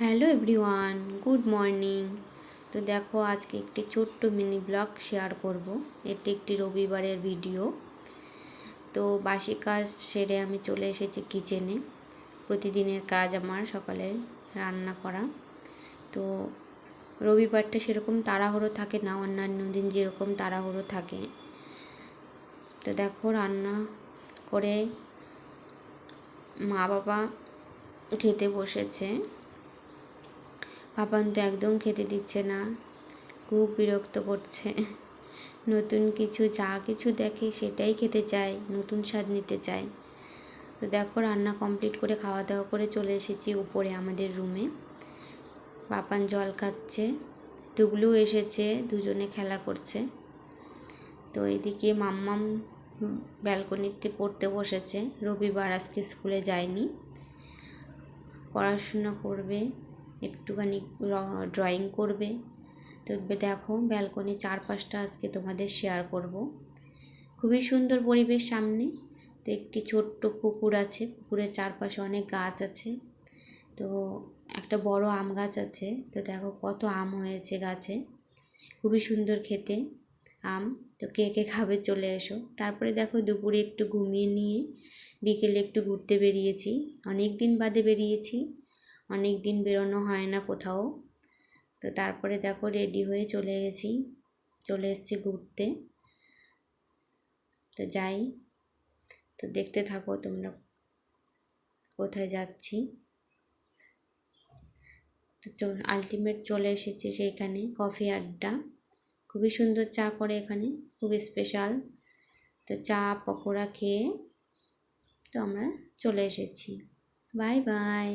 Hello everyone, good morning. তো দেখো, আজকে একটি ছোট্ট মিনি ব্লগ শেয়ার করব। এটি একটি রবিবারের ভিডিও। তো বাসি কাজ সেরে আমি চলে এসেছি কিচেনে। প্রতিদিনের কাজ আমার সকালে রান্না করা। তো রবিবারটা সেরকম তাড়াহুড়ো থাকে না, অন্যান্য দিন যেরকম তাড়াহুড়ো থাকে। তো দেখো, রান্না করে মা বাবা খেতে বসেছে। পাপান তো একদম খেতে দিচ্ছে না, খুব বিরক্ত করছে। নতুন কিছু যা কিছু দেখে সেটাই খেতে চায়, নতুন স্বাদ নিতে চায়। তো দেখো, রান্না কমপ্লিট করে খাওয়া দাওয়া করে চলে এসেছি উপরে আমাদের রুমে। পাপান জল খাচ্ছে, টুগলু এসেছে, দুজনে খেলা করছে। তো এদিকে মাম্মাম ব্যালকনিতে পড়তে বসেছে। রবিবার, আজকে স্কুলে যায়নি, পড়াশোনা করবে, একটুখানি ড্রয়িং করবে। তো দেখো, ব্যালকনি চারপাশটা আজকে তোমাদের শেয়ার করব। খুবই সুন্দর পরিবেশ সামনে। তো একটি ছোট্ট পুকুর আছে, পুকুরের চারপাশে অনেক গাছ আছে। তো একটা বড় আম গাছ আছে। তো দেখো কত আম হয়েছে গাছে, খুবই সুন্দর খেতে আম। তো কে কে খাবে চলে এসো। তারপরে দেখো, দুপুরে একটু ঘুমিয়ে নিয়ে বিকেলে একটু ঘুরতে বেরিয়েছি। অনেক দিন বাদে বেরিয়েছি, অনেক দিন বেরোনো হয় না কোথাও। তো তারপরে দেখো, রেডি হয়ে চলে এসেছি ঘুরতে। তো যাই, তো দেখতে থাকো তোমরা কোথায় যাচ্ছি। তো আলটিমেট চলে এসেছি সেইখানে, কফি আড্ডা। খুবই সুন্দর চা করে এখানে, খুব স্পেশাল। তো চা পকোড়া খেয়ে তো আমরা চলে এসেছি। Bye bye.